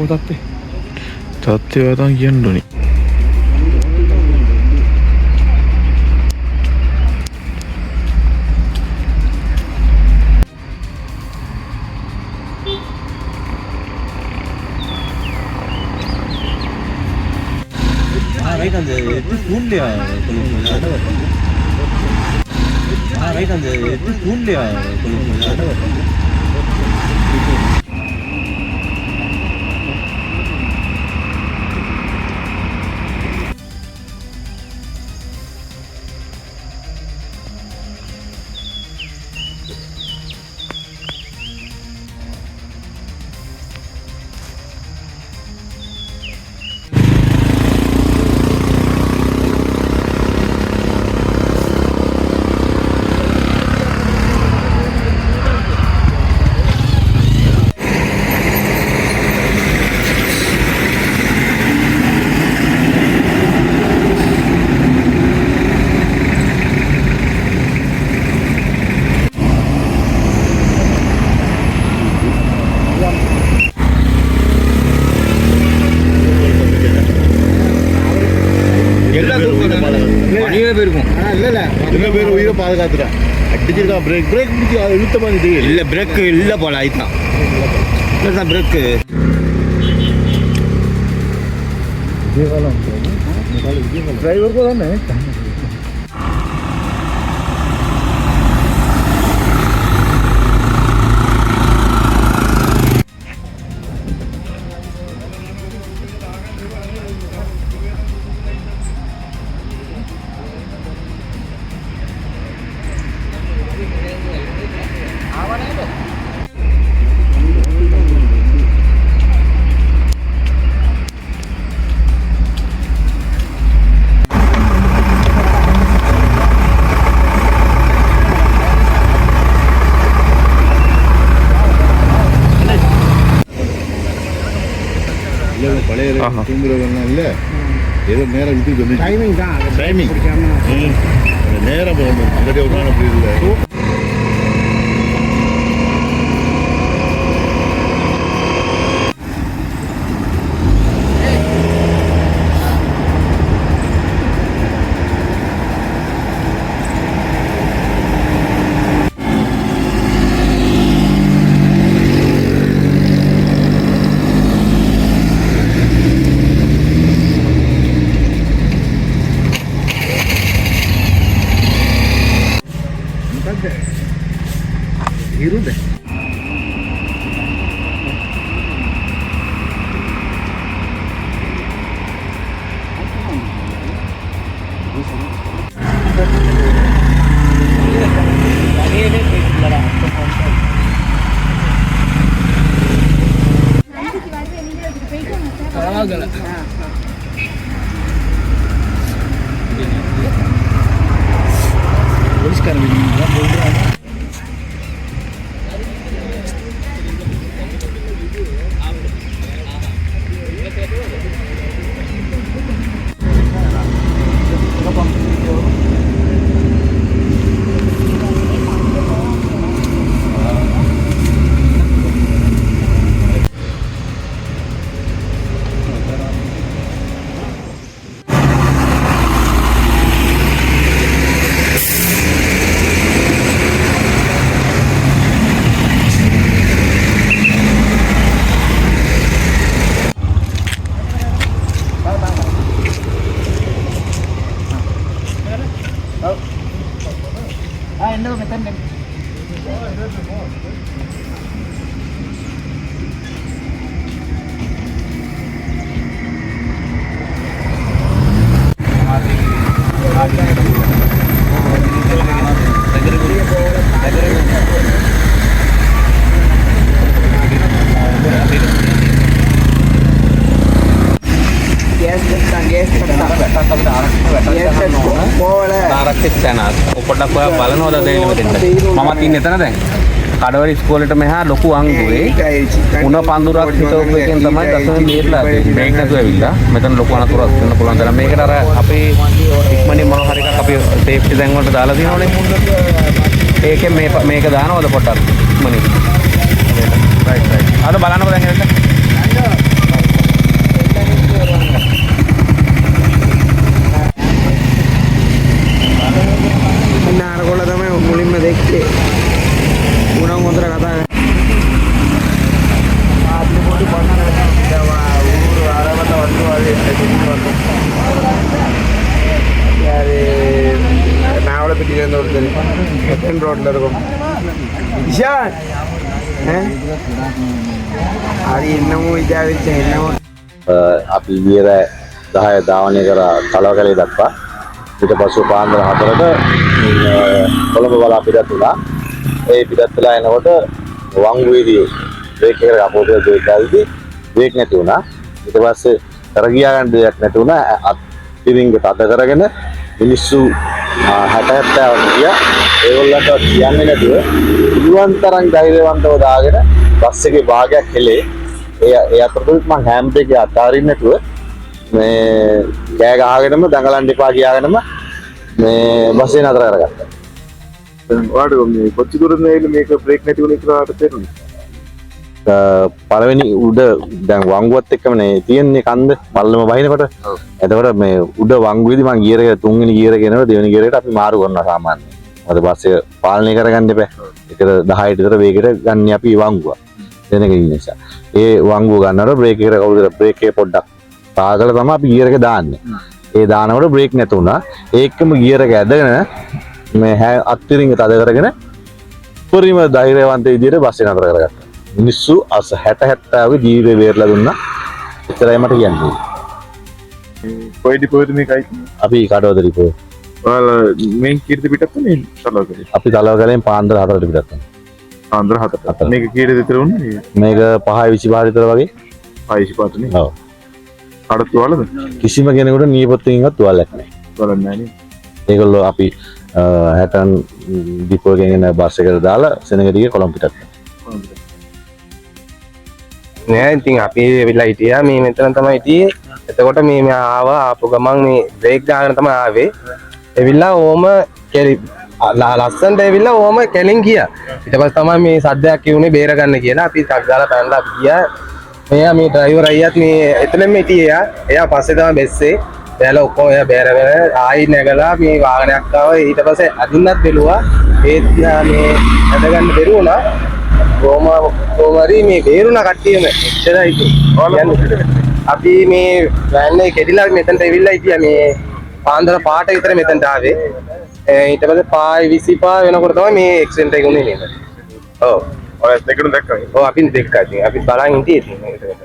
තත්ත්වය තමයි කියන්න ඕනේ. Right on the only right on the only பாதுகாத்துட்டான் அடிச்சிருக்கான் பிரேக் பிடிச்சி அதை இழுத்த மாதிரி இல்லை பிரேக்கு இல்லை போல ஆயிட்டான் இல்லை பிரேக்கு டிரைவர் கூட தானே பழைய தூங்குறவெல்லாம் இல்லை ஏதோ நேரம் விட்டு வந்து டைமிங் தான் டைமிங் நேரம் போகணும் முன்னாடி ஒரு நாள் அப்படி இல்லை hirup deh. පොඩ්ඩක් ඔයා බලනවද දෙන්න මෙතෙන්ට මමත් ඉන්නේ එතන දැන් කඩවල ඉස්කෝලේට මෙහා ලොකු අංගුවේ උණ පඳුරක් හිටවපු එකෙන් තමයි දසම මේట్లా බ්‍රේක් නැතුව ඇවිල්ලා මෙතන ලොකු අනතුරක් වෙන්න පුළුවන් තරම් මේකට අර අපේ ඉක්මනින් මොන හරි එකක් අපි සේෆ්ටි දැන් වලට දාලා තියෙනවනේ ඒකෙන් මේක දානවද පොඩ්ඩක් ඉක්මනින් රයිට් අද බලන්නකෝ දැන් එන්න මෙන් රෝඩ්ලට කොහොම ඉෂාන් හරි එන්නමු ඉදාවෙච්ච එන්නමු අපි ඊයර 10 ධාවනය කරා කලවකැලේ දක්වා ඊට පස්සේ පාන්දර 4ට කොළඹ බලා පිටත් වුණා. ඒ පිටත් වෙලා එනකොට වංගුවේදී බ්‍රේක් එකට අපෝදේ දෙකල්දී බ්‍රේක් නැති වුණා. ඊට පස්සේ කර ගියා ගන්න දෙයක් නැති වුණා. අත්තිරින්ග තද කරගෙන මිනිස්සු 60 ගියා. ඒගොල්ලන්ට කියන්නේ නැතුව පුළුවන් තරම් ධෛර්යවන්තව දාගෙන බස් එකේ භාගයක් හෙලේ. ඒ අතරතුරත් මම හෑම් බ්‍රේක් එක අතාරින්න නැතුව මේ කෑ ගහගෙනම දඟලන්න එපා කියාගෙනම මේ බස් එක නතර කරගත්තා. ඔයාලට මේ කොච්චර දුරද මේක බ්‍රේක් නැති වුණේ කියලා ඔයාලට තේරුණේ? පළවෙනි උඩ දැන් වංගුවත් එක්කම නේ තියෙන්නේ කන්ද මල්ලම වහිනකොට. එතකොට මේ උඩ වංගුවේදී මම ගියර් එක තුන්වෙනි ගියර් එක එනකොට දෙවෙනි ගියර් එකට අපි මාරු කරනවා සාමාන්‍යයෙන්. මොකද බස් එක පාලනය කරගන්න එපා. ඒකට 10ට විතර වේගෙට ගන්න අපි වංගුව. දෙනක ඉන්න නිසා. ඒ වංගුව ගන්නකොට බ්‍රේක් එකට කවුරුද බ්‍රේක් එක පොඩ්ඩක් පාගල තමයි අපි ගියර් එක දාන්නේ. ඒ දානකොට බ්‍රේක් නැතු වුණා. ඒකම ගියර් එක ඇදගෙන මේ අත්තිරින්ග තද කරගෙන පරිම ධෛර්යවන්ත විදියට බස් එක නතර කරගත්තා. මිනිස්සු 60 70 ජීවිතේ වේරලා දුන්නා. එතරම් මට කියන්නේ. කොයි ඩිපෝද මේකයි? අපි කඩවද ඩිපෝ. ඔයාලා මේ කීර්ති පිටත් නේ තලවකලේ. අපි තලවකලෙන් පාන්දර 4ට පිටත් වෙනවා. පාන්දර 4ට. මේක කීයද විතර වුණේ? මේක 5:25 විතර වගේ. 5:25 නේ. ඔව්. අඩ තුවාලද? කිසිම කෙනෙකුට නියපොත්තකින්වත් තුවාලයක් නැහැ. තුවාලක් නැහැ නේ. ඒගොල්ලෝ අපි 60 ඩිපෝ එකෙන් එන බස් එකට දාලා සෙනගදිගේ කොළඹ පිටත් වෙනවා. නෑ ඉතින් අපි වෙලා හිටියා මේ මෙතන තමයි හිටියේ. එතකොට මේ ආවා ආපු ගමන් මේ බ්‍රේක් දාගෙන තමයි ආවේ. එවිලා ඕම ලස්සනට එවිලා ඕම කෙලින් ගියා. ඊට පස්සේ තමයි මේ සද්දයක් කියුනේ බේර ගන්න කියලා. අපි ටක් ගාලා පැනලා අපි ගියා. මෙයා මේ ඩ්‍රයිවර් අයියාත් මේ එතනම හිටියේ. එයා පස්සේ තමයි බැස්සේ. එයාලා ඔක්කොම එයා බේරගෙන ආයි නැගලා මේ වාහනයක් ආවා. ඊට පස්සේ අදින්නත් බැලුවා. ඒත් මේ ඇද ගන්න බැරුණා. කොහොමරි මේ බේරුණා කට්ටියම එච්චරයි කියන්නේ. අපි මේ වෑන් එක කෙඩිලා මෙතනට එවිල්ලා හිටියා මේ පාන්දර 5ට විතර මෙතනට ආවේ. ඊට පස්සේ 5:25 වෙනකොට තමයි මේ ඇක්සිඩන්ට් එක උනේ නේද? ඔව්. ඔය දෙකම දැක්කා. ඔව් අපි දැක්කා ඉතින්. අපි බලන් හිටියේ ඉතින්.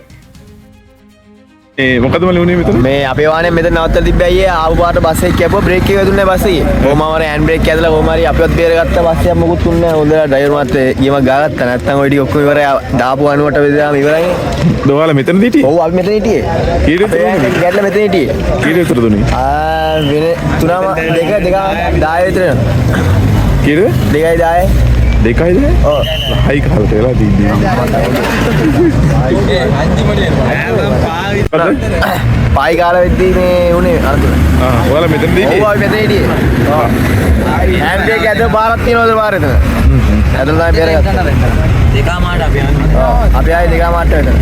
මොකද මල උනේ මෙතන? මේ අපේ වාහනේ මෙතන නවත්තලා තිබ්බයි අයියේ ආපු පාට බස් එක කැපුවා බ්‍රේක් එක වැදුනේ බස් එකේ. කොහොමවර හෑන්ඩ් බ්‍රේක් ඇදලා කොහොමරි අපිවත් බේරගත්තා බස් එකක් මොකුත් උන්නේ නැහැ. හොඳට ඩ්‍රයිවර් මාත් ඊයම ගාගත්තා. නැත්තම් ඔය ටික ඔක්කොම ඉවරයි. දාපු අනුවට වෙදාම ඉවරයි. ඔයාලා මෙතනද හිටියේ? ඔව් අපි මෙතන හිටියේ. කීයට විතර දුන්නේ? ගැටලා මෙතන හිටියේ. කීයට විතර දුන්නේ? වෙන තුනම දෙක 10 විතර වෙනවා. කීයද? 2:10. 2:00ද? ඔව්. හයි කාලට වෙලා තින්නේ. පායි කාලා වෙද්දී මේ උනේ අරතුර. ඔයාලා මෙතනද හිටියේ? ඔව් අපි මෙතන හිටියේ. ඔව්. හෑන්ඩ් බ්‍රේක් ඇද පාරක් තියනවද පාරේ එතන? ඇදලා තමයි බේරගත්තා. දෙකමාරට අපි ආවේ. ඔව්. අපි ආයේ දෙකමාරට වෙතන.